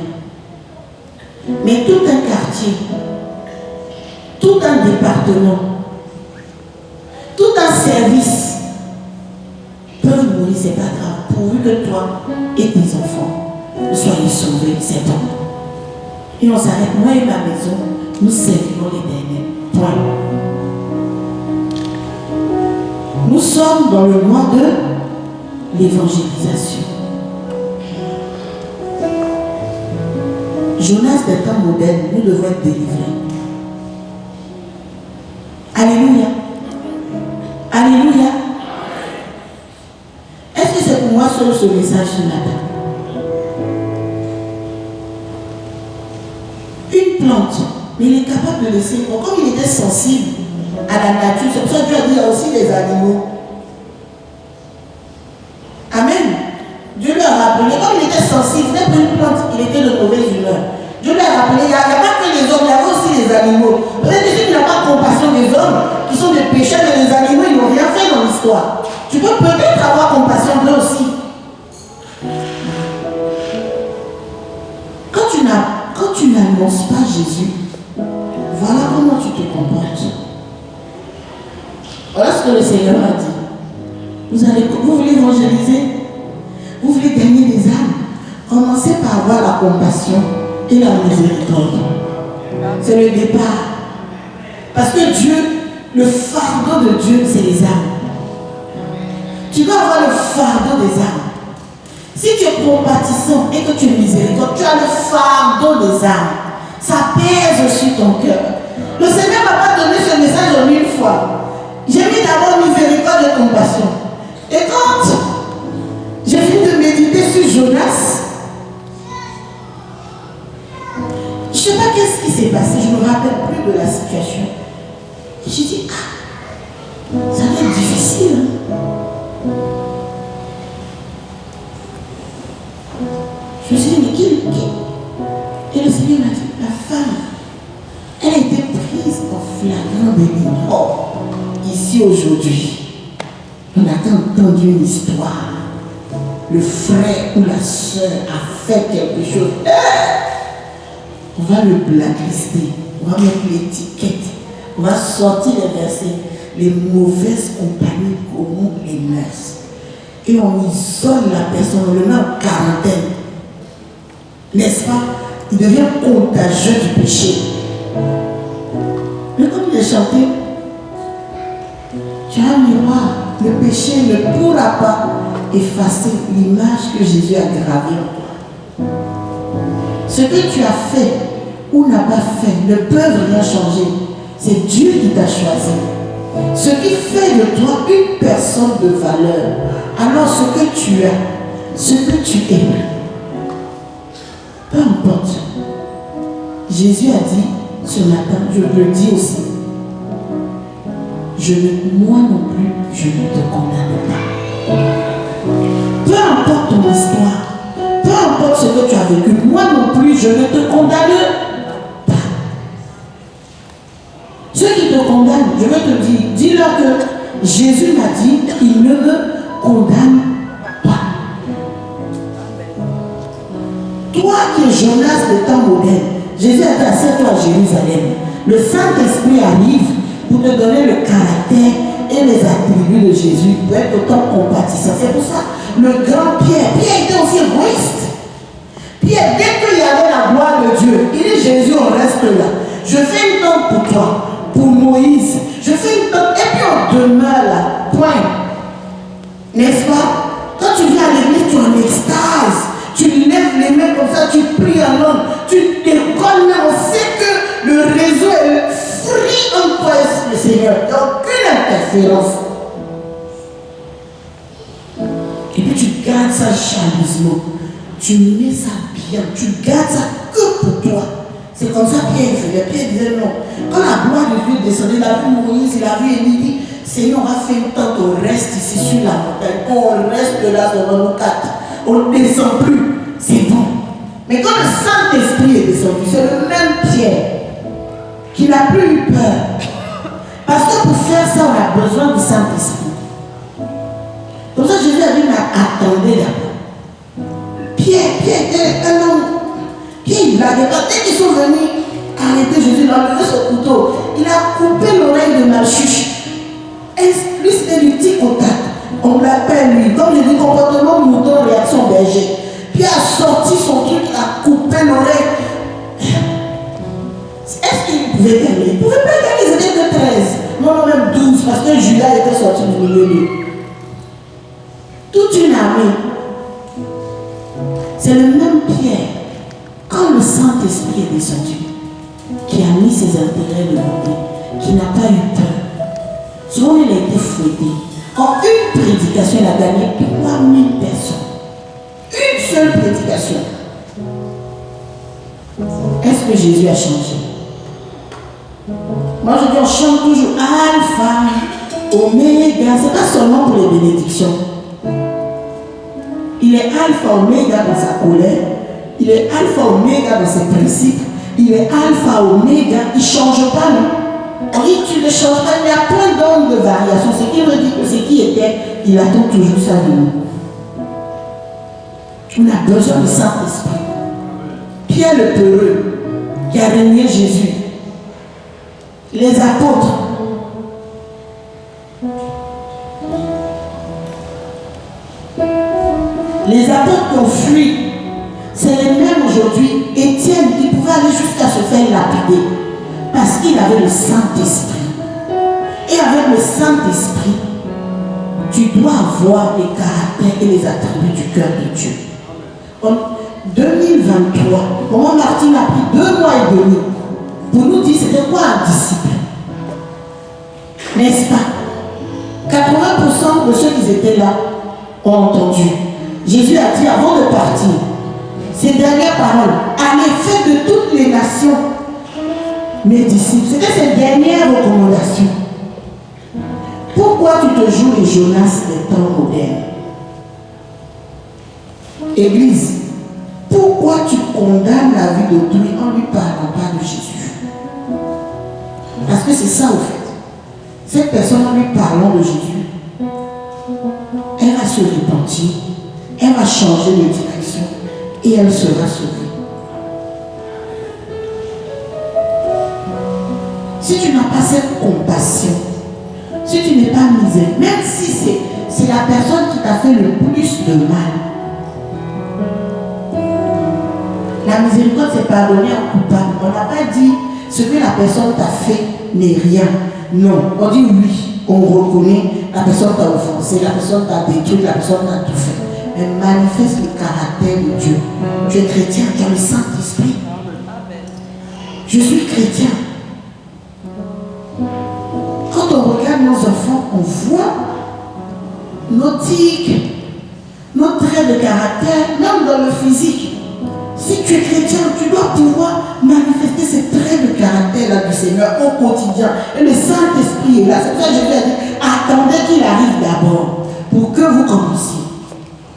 Mais tout un quartier, tout un département, tout un service peuvent mourir, c'est pas grave, pourvu que toi et tes enfants soyez sauvés, c'est bon. Et on s'arrête, moi et ma maison, nous servirons l'Éternel. Point. Nous sommes dans le mois de l'évangélisation. Jonas des temps modernes, nous devons être délivrés. Alléluia. Alléluia. Est-ce que c'est pour moi seul ce message ce matin? Une plante, mais il est capable de laisser. Comme il était sensible à la nature, c'est pour ça que Dieu a dit il y a aussi des animaux. Amen. Dieu lui a rappelé, comme il était sensible, même pour une plante, il était de mauvaise humeur. Dieu lui a rappelé, il n'y a pas que les hommes, il y avait aussi les animaux. Peut-être que tu n'as pas compassion des hommes qui sont des pécheurs, mais les animaux, ils n'ont rien fait dans l'histoire. Tu peux peut-être avoir compassion d'eux aussi. Quand tu n'annonces pas Jésus, voilà comment tu te comportes. Voilà ce que le Seigneur a dit. Vous voulez évangéliser? Vous voulez gagner des âmes? Commencez par avoir la compassion et la miséricorde. C'est le départ. Parce que Dieu, le fardeau de Dieu, c'est les âmes. Tu dois avoir le fardeau des âmes. Si tu es compatissant et que tu es miséricordieux, tu as le fardeau des âmes. Ça pèse sur ton cœur. Le Seigneur ne m'a pas donné ce message en une fois. J'ai mis d'abord miséricorde et compassion. Et quand j'ai fini de méditer sur Jonas, je ne sais pas qu'est-ce qui s'est passé, je ne me rappelle plus de la situation. Et j'ai dit, ça va être difficile. Je me suis dit, mais qui? Et le Seigneur m'a dit, la femme, elle a été prise en flagrant délit. Oh, ici aujourd'hui, on a entendu une histoire. Le frère ou la soeur a fait quelque chose. On va le blacklister, on va mettre l'étiquette, on va sortir les versets, les mauvaises compagnies corrompent les mœurs. Et on isole la personne, on le met en quarantaine. N'est-ce pas? Il devient contagieux du péché. Mais comme il est chanté, tu as un miroir. Le péché ne pourra pas effacer l'image que Jésus a gravée en toi. Ce que tu as fait ou n'as pas fait ne peut rien changer. C'est Dieu qui t'a choisi. Ce qui fait de toi une personne de valeur, alors ce que tu as, ce que tu es, peu importe. Jésus a dit ce matin, je le dis aussi, moi non plus, je ne te condamne pas. Peu importe ton histoire, peu importe ce que tu as vécu, moi non plus, je ne te condamne pas. Ceux qui te condamnent, je veux te dire, dis-leur que Jésus m'a dit qu'il ne me condamne pas. Toi qui es Jonas de temps moderne, Jésus a dit assieds-toi à Jérusalem. Le Saint-Esprit arrive pour te donner le caractère et les attributs de Jésus pour être autant compatissant. C'est pour ça, le grand Pierre était aussi égoïste. Pierre, dès qu'il y avait la gloire de Dieu, il dit Jésus, on reste là. Je fais une tente pour toi, pour Moïse. Je fais une tente et puis on demeure là. Point. N'est-ce pas? Quand tu viens à l'église, tu es en extase. Tu lèves les mains comme ça, tu pries en langue, tu décolles, mais on sait que le réseau est free en toi, le Seigneur. Il n'y a aucune interférence. Et puis tu gardes ça chaleureusement. Tu mets ça bien, tu gardes ça que pour toi. C'est comme ça Pierre faisait. Pierre disait non. Quand la gloire de Dieu descendait, il a vu Moïse, il a vu Élie, il dit Seigneur, on va faire une tente, on reste ici sur la montagne. On reste là devant nos quatre. On ne descend plus. C'est bon. Mais quand le Saint-Esprit est descendu, c'est le même Pierre qui n'a plus eu peur. Parce que pour faire ça, on a besoin du Saint-Esprit. Comme ça, Jésus a dit, mais attendez d'abord. Pierre était un homme. Pierre, il blaguait pas. Dès qu'ils sont venus arrêter Jésus, il a levé son couteau. Il a coupé l'oreille de Malchuche. Lui, c'était du tic au tac. On l'appelle lui. Comme je dis, comportement mouton, réaction berger. Puis il a sorti son truc, il a coupé l'oreille. Est-ce qu'il pouvait gagner? Il ne pouvait pas gagner, ils étaient que 13. Non, même 12, parce que Judas était sorti du milieu de lui. Toute une armée. C'est le même Pierre. Quand le Saint-Esprit qui est descendu, qui a mis ses intérêts de côté, qui n'a pas eu peur. Souvent, il a été fouetté. En une prédication, il a gagné 3000 personnes. Une seule prédication. Est-ce que Jésus a changé? Moi, je dis, on chante toujours Alpha, Oméga. Ce n'est pas seulement pour les bénédictions. Il est Alpha, Oméga dans sa colère. Il est Alpha, Oméga dans ses principes. Il est Alpha, Oméga. Il ne change pas, non? On dit, tu ne changes pas. Il y a plein d'ondes de variation. Ce qui veut dire que ce qui était, il attend toujours ça de nous. On a besoin du Saint-Esprit. Pierre le peureux, qui a régné Jésus. Les apôtres. Les apôtres qui ont fui, c'est les mêmes aujourd'hui. Étienne qui pouvait aller jusqu'à se faire lapider parce qu'il avait le Saint-Esprit. Et avec le Saint-Esprit, tu dois avoir les caractères et les attributs du cœur de Dieu. En 2023, comment Martine a pris 2 mois et demi pour nous dire c'était quoi un disciple. N'est-ce pas? 80% de ceux qui étaient là ont entendu. Jésus a dit avant de partir, ces dernières paroles, allez faire de toutes les nations mes disciples. C'était ses dernières recommandations. Pourquoi tu te joues les Jonas des temps modernes? Église, pourquoi tu condamnes la vie d'autrui en ne lui parlant pas de Jésus? Parce que c'est ça au fait. Cette personne, en lui parlant de Jésus, elle va se repentir, elle va changer de direction et elle sera sauvée. Si tu n'as pas cette compassion, si tu n'es pas miséricorde, même si c'est la personne qui t'a fait le plus de mal, la miséricorde, c'est pardonner un coupable. On n'a pas dit ce que la personne t'a fait n'est rien. Non, on dit oui, on reconnaît, la personne t'a offensé, la personne t'a détruit, la personne t'a tout fait. Mais manifeste le caractère de Dieu. Tu es chrétien, tu as le Saint-Esprit. Je suis chrétien. Quand on regarde nos enfants, on voit nos tics, nos traits de caractère, même dans le physique. Si tu es chrétien, tu dois pouvoir manifester ces traits de caractère-là du Seigneur au quotidien. Et le Saint-Esprit est là. C'est pour ça que je lui ai dit, attendez qu'il arrive d'abord pour que vous commenciez.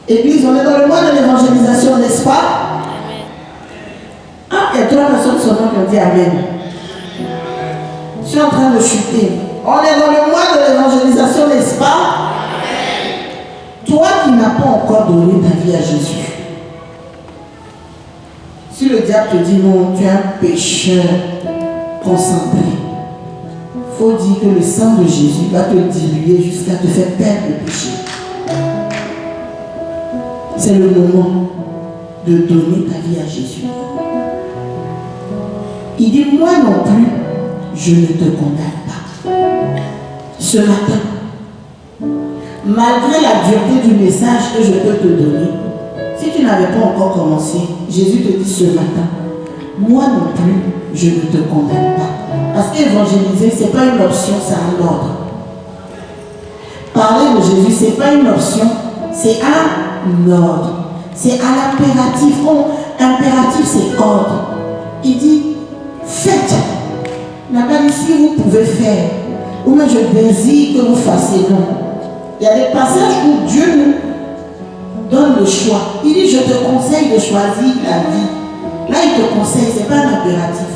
Église, on est dans le mois de l'évangélisation, n'est-ce pas? Ah, il y a 3 personnes seulement qui ont dit Amen. Je suis en train de chuter. On est dans le mois de l'évangélisation, n'est-ce pas? Toi qui n'as pas encore donné ta vie à Jésus. Si le diable te dit non, tu es un pécheur concentré, il faut dire que le sang de Jésus va te diluer jusqu'à te faire perdre le péché. C'est le moment de donner ta vie à Jésus. Il dit, moi non plus, je ne te condamne pas. Ce matin, malgré la dureté du message que je peux te donner, si tu n'avais pas encore commencé, Jésus te dit ce matin, moi non plus, je ne te condamne pas. Parce qu'évangéliser, ce n'est pas une option, c'est un ordre. Parler de Jésus, ce n'est pas une option, c'est un ordre. C'est à l'impératif. Impératif, c'est ordre. Il dit, faites. Il n'a pas dit si vous pouvez faire. Ou même je désire que vous fassiez. Non. Il y a des passages où Dieu nous donne le choix. Il dit, je te conseille de choisir la vie. Là, il te conseille, ce n'est pas un impératif.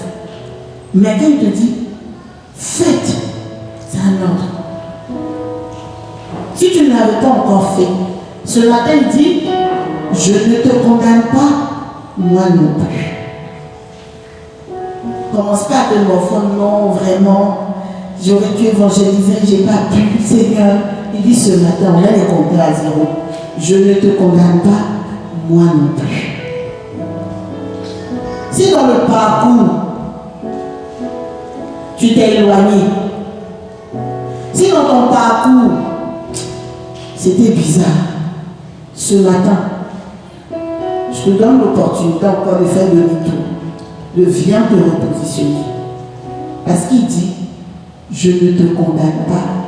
Mais quand il te dit, faites, c'est un ordre. Si tu ne l'avais pas encore fait, ce matin, il dit, je ne te condamne pas, moi non plus. Commence pas à te morfondre, non, vraiment, j'aurais dû évangéliser, j'ai pas pu, Seigneur. Il dit ce matin, on a les compter à 0. Je ne te condamne pas, moi non plus. Si dans le parcours, tu t'es éloigné, si dans ton parcours, c'était bizarre, ce matin, je te donne l'opportunité encore de faire demi-tour. viens te repositionner. Parce qu'il dit, je ne te condamne pas,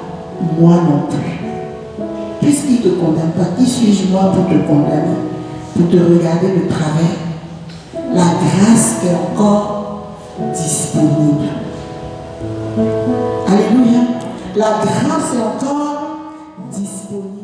moi non plus. Puisqu'il ne te condamne pas, qui suis-je moi pour te condamner, pour te regarder de travers? La grâce est encore disponible. Alléluia. La grâce est encore disponible.